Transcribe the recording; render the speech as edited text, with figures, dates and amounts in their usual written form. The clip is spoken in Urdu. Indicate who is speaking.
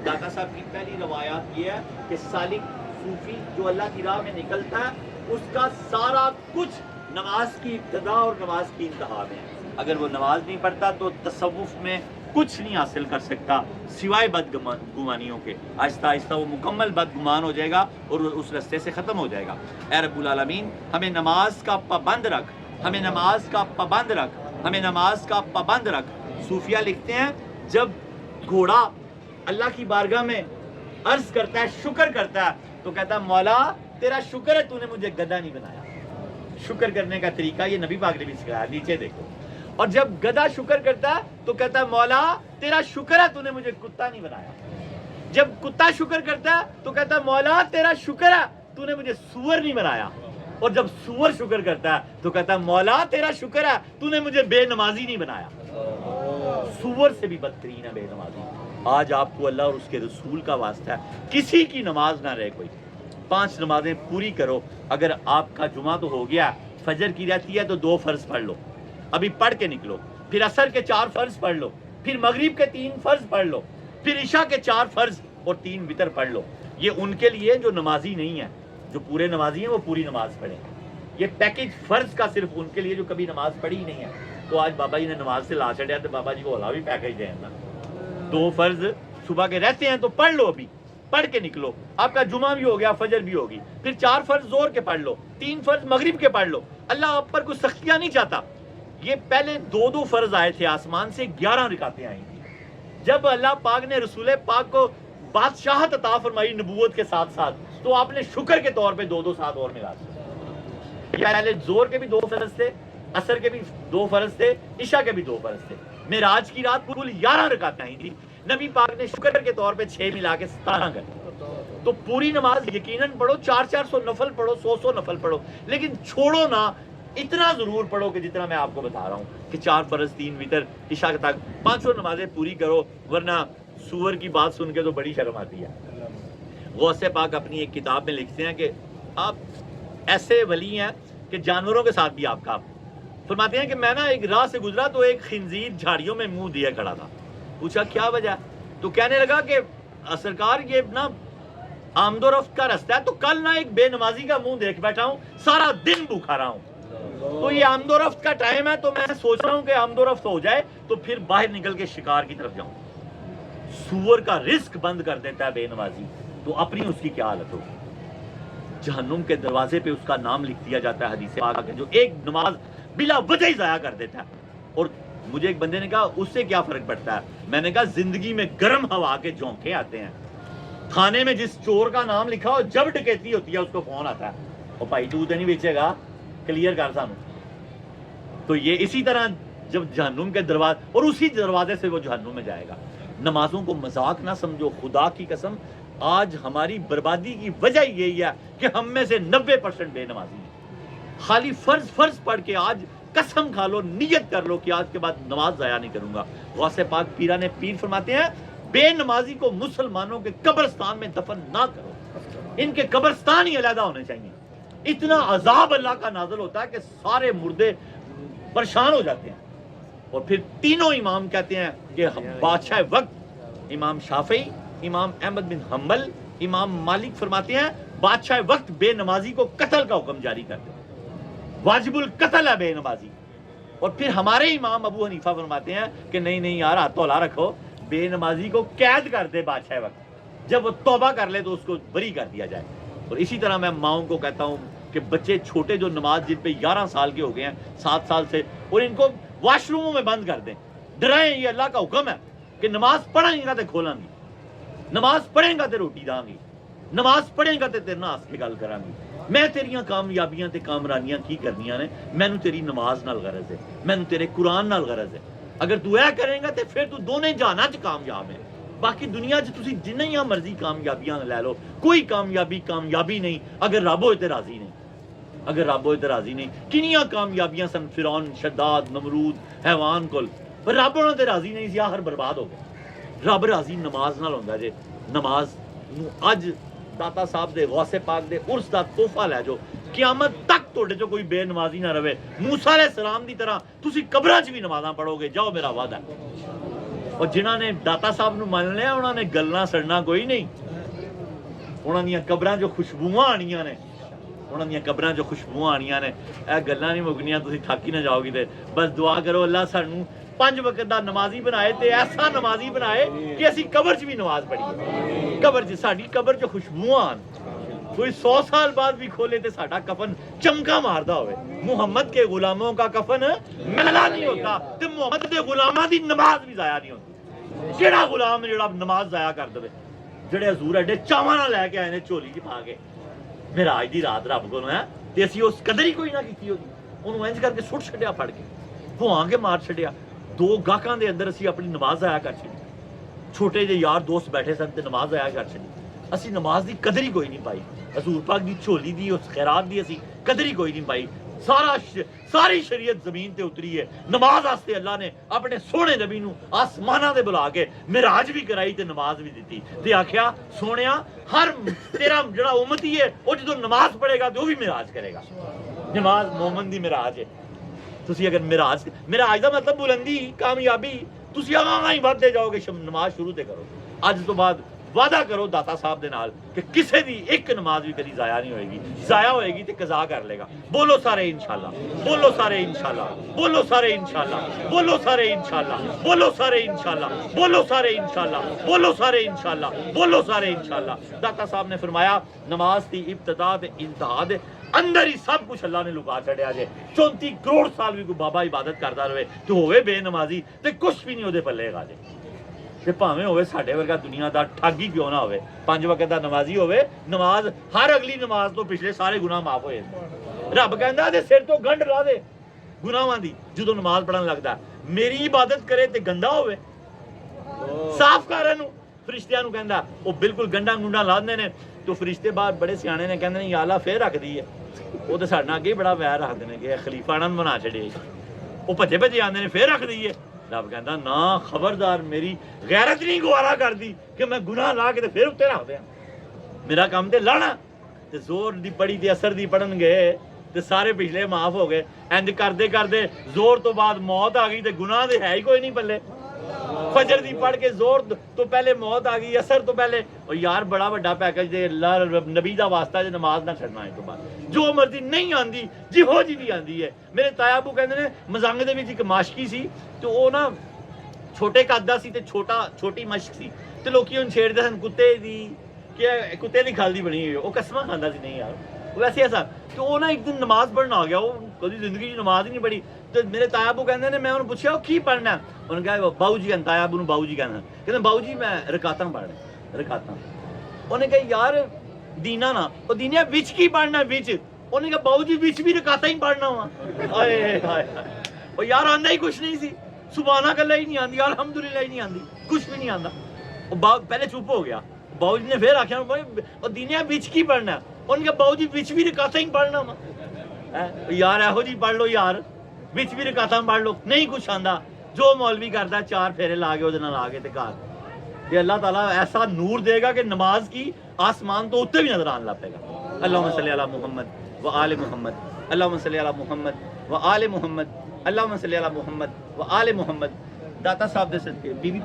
Speaker 1: داتا صاحب کی پہلی روایات یہ ہے کہ سالک صوفی جو اللہ کی راہ میں نکلتا ہے اس کا سارا کچھ نماز کی ابتدا اور نماز کی انتہا میں ہے. اگر وہ نماز نہیں پڑھتا تو تصوف میں کچھ نہیں حاصل کر سکتا سوائے بدگمانیوں کے. آہستہ آہستہ وہ مکمل بدگمان ہو جائے گا اور اس رستے سے ختم ہو جائے گا. اے رب العالمین ہمیں نماز کا پابند رکھ, ہمیں نماز کا پابند رکھ, ہمیں نماز کا پابند رکھ. صوفیہ لکھتے ہیں جب گھوڑا اللہ کی بارگاہ میں عرض کرتا ہے, شکر کرتا ہے, تو کہتا ہے مولا تیرا شکر ہے تو نے مجھے گدھا نہیں بنایا. شکر کرنے کا طریقہ یہ نبی پاک نے بھی سکھایا, نیچے دیکھو. اور جب گدھا شکر کرتا ہے تو کہتا ہے مولا تیرا شکر ہے تو نے مجھے کتا نہیں بنایا. جب کتا شکر کرتا ہے تو کہتا ہے مولا تیرا شکر ہے تو نے مجھے سور نہیں بنایا. اور جب سور شکر کرتا ہے تو کہتا ہے مولا تیرا شکر ہے تو نے مجھے بے نمازی نہیں بنایا. سور سے بھی بدترین ہے بے نمازی. آج آپ کو اللہ اور اس کے رسول کا واسطہ ہے, کسی کی نماز نہ رہے کوئی. 5 نمازیں پوری کرو. اگر آپ کا جمعہ تو ہو گیا, فجر کی رہتی ہے تو 2 فرض پڑھ لو, ابھی پڑھ کے نکلو. پھر عصر کے 4 فرض پڑھ لو, پھر مغرب کے 3 فرض پڑھ لو, پھر عشاء کے 4 فرض اور 3 وتر پڑھ لو. یہ ان کے لیے جو نمازی نہیں ہے. جو پورے نمازی ہیں وہ پوری نماز پڑھیں. یہ پیکج فرض کا صرف ان کے لیے جو کبھی نماز پڑھی ہی نہیں ہے. تو آج بابا جی نے نماز سے لا چڑھیا تو بابا جی کو اولا بھی پیکج دیں نا. 2 فرض صبح کے رہتے ہیں تو پڑھ لو, ابھی پڑھ کے نکلو. آپ کا جمعہ بھی ہو گیا, فجر بھی ہوگی. پھر 4 فرض زور کے پڑھ لو, 3 فرض مغرب کے پڑھ لو. اللہ آپ پر کوئی سختیاں نہیں چاہتا. یہ پہلے 2 فرض آئے تھے آسمان سے, 11 رکعتیں آئی تھیں. جب اللہ پاک نے رسول پاک کو بادشاہت عطا فرمائی نبوت کے ساتھ ساتھ, تو آپ نے شکر کے طور پہ 2 ساتھ اور ملا دیا. پہلے زور کے بھی 2 فرض تھے, عصر کے بھی 2 فرض تھے, عشاء کے بھی 2 فرض تھے. معراج کی رات کل 11 رکعتیں آئی تھی. نبی پاک نے شکر کے طور پہ 6 ملا کے 17 کر. تو پوری نماز یقیناً پڑھو, 400 نفل پڑھو, 100 نفل پڑھو, لیکن چھوڑو نہ اتنا ضرور پڑھو کہ جتنا میں آپ کو بتا رہا ہوں کہ 4 فرض 3 وتر عشاء تک 500 نمازیں پوری کرو. ورنہ سور کی بات سن کے تو بڑی شرم آتی ہے. غوث پاک اپنی ایک کتاب میں لکھتے ہیں کہ آپ ایسے ولی ہیں کہ جانوروں کے ساتھ بھی آپ کا. فرماتے ہیں کہ میں نا ایک راہ سے گزرا تو ایک خنزیر جھاڑیوں میں منہ دیا کھڑا تھا. پوچھا کیا وجہ, تو کہنے لگا کہ سرکار یہ نا آمد و رفت کا رستہ ہے, تو کل نہ ایک بے نمازی کا منہ دیکھ بیٹھا ہوں, سارا دن بھوکا رہا ہوں. تو یہ آمد و رفت کا ٹائم ہے, تو میں سوچ رہا ہوں کہ آمد و رفت ہو جائے تو پھر باہر نکل کے شکار کی طرف جاؤں. سور کا رزق بند کر دیتا ہے بے نمازی, تو اپنی اس کی کیا حالت ہوگی. جہنم کے دروازے پہ اس کا نام لکھ دیا جاتا ہے حدیث پاک, جو ایک نماز بلا وجہ ہی ضائع کر دیتا ہے. اور مجھے ایک بندے نے کہا اس سے کیا فرق پڑتا ہے. میں نے کہا زندگی میں گرم ہوا کے جھونکے آتے ہیں. تھانے میں جس چور کا نام لکھا ہو, جب ڈکیتی ہوتی ہے اس کو فون آتا ہے, اور بھائی تو نہیں بیچے گا, کلیئر کر سانو. تو یہ اسی طرح جب جہنم کے دروازے, اور اسی دروازے سے وہ جہنم میں جائے گا. نمازوں کو مذاق نہ سمجھو, خدا کی قسم آج ہماری بربادی کی وجہ یہی ہے کہ ہم میں سے 90% بے نمازی ہیں. خالی فرض پڑھ کے آج قسم کھا لو, نیت کر لو کہ آج کے بعد نماز ضائع نہیں کروں گا. غوث پاک پیران پیر فرماتے ہیں بے نمازی کو مسلمانوں کے قبرستان میں دفن نہ کرو, ان کے قبرستان ہی علیحدہ ہونے چاہیے. اتنا عذاب اللہ کا نازل ہوتا ہے کہ سارے مردے پریشان ہو جاتے ہیں. اور پھر تینوں امام کہتے ہیں کہ بادشاہ وقت امام شافعی, امام احمد بن حنبل, امام مالک فرماتے ہیں بادشاہ وقت بے نمازی کو قتل کا حکم جاری کرتے ہیں, واجب القتل ہے بے نمازی. اور پھر ہمارے امام ابو حنیفہ فرماتے ہیں کہ نہیں یار ہاتھ تولا رکھو, بے نمازی کو قید کر دے بادشاہ وقت, جب وہ توبہ کر لے تو اس کو بری کر دیا جائے. اور اسی طرح میں ماؤں کو کہتا ہوں کہ بچے چھوٹے جو نماز جن پہ 11 سال کے ہو گئے ہیں 7 سال سے, اور ان کو واش روموں میں بند کر دیں, ڈرائیں. یہ اللہ کا حکم ہے کہ نماز پڑھیں گا تو کھولاں گی, نماز پڑھیں گا تو روٹی داں گی, نماز پڑھیں گا تو تیرے نال ہس کے گل کراں گی. میں تیریاں کامیابیاں تے کامرانیاں کی کرنیاں نے, مینوں تیری نماز نال غرض ہے, مینوں تیرے قرآن نال غرض ہے. اگر تو اے کریں گا تے پھر تو دونوں جہاناں چ کامیاب ہے. باقی دنیا چ تسی جنیاں مرضی کامیابیاں لے لو, کوئی کامیابی نہیں اگر رب ہوئے تے راضی نہیں. اگر رب ہوئے تے راضی نہیں. کنیاں کامیابیاں سن فرعون, شداد, نمرود, حیوان کول, پر رب ہونا تے راضی نہیں سی, آخر برباد ہو گئے. رب راضی نماز نال ہوندا جے. نماز اج داتا صاحب دے غوث پاک دے عرس دا تحفہ لے جو, قیامت تک تہاڈے چ کوئی بے نمازی نہ رہے. موسیٰ علیہ السلام دی طرح تسی قبراں چ بھی نمازاں پڑھو گے, جاؤ میرا وعدہ ہے. اور جنہوں نے داتا صاحب نو مان لیا انہوں نے گلنا سڑنا کوئی نہیں. انہوں نے قبراں جو خوشبوواں آنیاں نے, انہوں نے قبراں جو خوشبوواں آنیاں نے, اے گلاں نہیں مکنیاں, تسی تھک ہی نہ جاؤ گی. تے بس دعا کرو اللہ سانوں 5 وقت دا نمازی بنائے تے ایسا نمازی بنائے کہ اسی قبر چ بھی نماز پڑھیے. قبر چ ساڈی قبر چ خوشبوواں آن, کوئی 100 سال بعد بھی کھولے تے ساڈا کفن چمکا ماردا ہوئے. محمد کے غلاموں کا کفن میلا نہیں ہوتا تے محمد دے غلاماں دی نماز بھی ضائع نہیں ہوتی. کیڑا غلام جڑا نماز ضائع کر دے, جڑے حضور ایڈے چاواں نال لے کے آئے نے چولی چ پا کے معراج دی رات رب کولوں ہے, تے اسی اس قدر ہی کوئی نہ کیتی ہوگی. اونوں انج کر کے سٹ چھڈیا پھڑ کے, بھواں کے مار چھڈیا. 2 گاہکاں دے اندر اسی اپنی نماز ضائع کر چھڈی. چھوٹے جے یار دوست بیٹھے سن تے نماز ضائع کر چھڈی. اسی نماز دی قدر ہی کوئی نہیں پائی. حضور پاک دی جھولی دی اس خیرات دی اسی قدر ہی کوئی نہیں پائی. ساری شریعت زمین تے اتری ہے نماز واسطے. اللہ نے اپنے سونے نبی نو آسماناں دے بلا کے معراج بھی کرائی تے نماز بھی دتی تے آکھیا سونیا ہر تیرا جڑا امتی ہے او جدوں نماز پڑھے گا تے او بھی معراج کرے گا. نماز مومن دی معراج ہے. تسی اگر معراج دا مطلب بلندی کامیابی, تسی آگاں ہی ودھدے جاؤ گے. نماز شروع تے کرو. اج تو بعد وعدہ کرو داتا صاحب دے نال کہ کسے دی ایک نماز بھی کبھی ضائع نہیں ہوئے گی. ضائع ہوئے گی تے قضا کر لے گا. بولو سارے انشاءاللہ, بولو سارے انشاءاللہ, بولو سارے انشاءاللہ, بولو سارے انشاءاللہ, بولو سارے انشاءاللہ, بولو سارے انشاءاللہ, بولو سارے انشاءاللہ, بولو سارے انشاءاللہ. داتا صاحب نے فرمایا نماز دی ابتدا تے انتہا دے اندر ہی سب کچھ اللہ نے لکا چھڑیا جے. 34 کروڑ سال بھی کوئی بابا عبادت کرتا رہے تو ہوئے بے نمازی تے کچھ بھی نہیں دے پلے گا جے. تے پاویں ہوئے ساڈے ورگا دنیا دا ٹھگ ہی کیوں نہ ہوئے, 5 وقت دا نمازی ہوئے, نماز ہر اگلی نماز تو پچھلے سارے گناہ معاف ہوئے. رب کہندا تے سر تو گنڈ لا دے گناہاں دی جدوں نماز پڑھن لگدا. میری عبادت کرے تے گندا ہوئے صاف کرن نو فرشتیاں نو کہندا او بالکل گنڈا گنڈا لاندے نے. تو فرشتے بعد بڑے سیانے نے کہندے نے یا اللہ پھر رکھ دی ہے. وہ تے ساڈے نال اگے بڑا ویر رکھدے نے کہ خلیفہ انہاں نوں بنا چھڑے. او بھجے بھجے آندے نے پھر رکھ دی ہے. رب کہندا نا خبردار, میری غیرت نہیں گوارا کر دی کہ میں گناہ لا کے تے پھر اتنے رکھ دیاں. میرا کام تے لانا. تے زور دی پڑھی تے اثر دی پڑھن گئے تے سارے پچھلے معاف ہو گئے. انج کردے کردے زور تو بعد موت آ گئی تے گناہ دے ہے ہی کوئی نہیں پلے. فجر دی پڑھ کے زور تو پہلے موت آ گئی, اثر تو پہلے. اور یار بڑا بڑا پیکج دے اللہ نبی دا واسطہ جے نماز نہ چھڑنا ہے. تو بعد جو مرضی نہیں آندی جہو جی بھی آندی ہے. میرے تایا ابو کہندے نے مزنگ دے وچ ایک ماشکی سی تو او نا چھوٹے قد دا سی تے چھوٹی مشک سی تے لوکی اون چھیڑ دے سن کتے دی کہ کتے دی کھال دی بنی ہوئی. او قسمہ کھاندا سی نہیں یار ویسے ایسا. تو وہ نا ایک دن نماز پڑھنا آ گیا, وہ کبھی زندگی کی نماز ہی نہیں پڑھی. تو میرے تایا ابو کہندے نے, میں انہوں پوچھا وہ کی پڑھنا ہے. انہوں نے کہا باؤ جی, تایا ابو نوں باؤ جی کہنا. کہتے باؤ جی میں رکعتاں پڑھنا رکعتاں. انہوں نے کہا یار دینا نا وہ دینیا وچ کی پڑھنا وچ. انہوں نے کہا باؤ جی وچ بھی رکعتاں ہی پڑھنا وا. ہائے ہائے وہ یار آندا ہی کچھ نہیں سی. سبحانہ اللہ ہی نہیں آندی, الحمدللہ ہی نہیں آندی, کچھ بھی نہیں آندا. وہ پہلے چپ ہو گیا. باؤ جی نے پھر آخیا وہ دینیا وچ کی پڑھنا. انہوں نے کہا باؤ جی وچ بھی رکعتاں ہی پڑھنا وا. یار ایہو جی پڑھ لو یار, وچ بھی رکعتاں پڑھ لو. نہیں کچھ آندا, جو مولوی کردا 4 پھیرے لا کے وہ نال آ کے تے گھر. کہ اللہ تعالیٰ ایسا نور دے گا کہ نماز کی آسمان تو اتنے بھی نظر آنے لگ پے گا. اللہم صلی علی محمد و آل محمد, اللہم صلی علی محمد و آل محمد, اللہم صلی علی محمد و آل محمد. داتا صاحب دے صدقے بی بی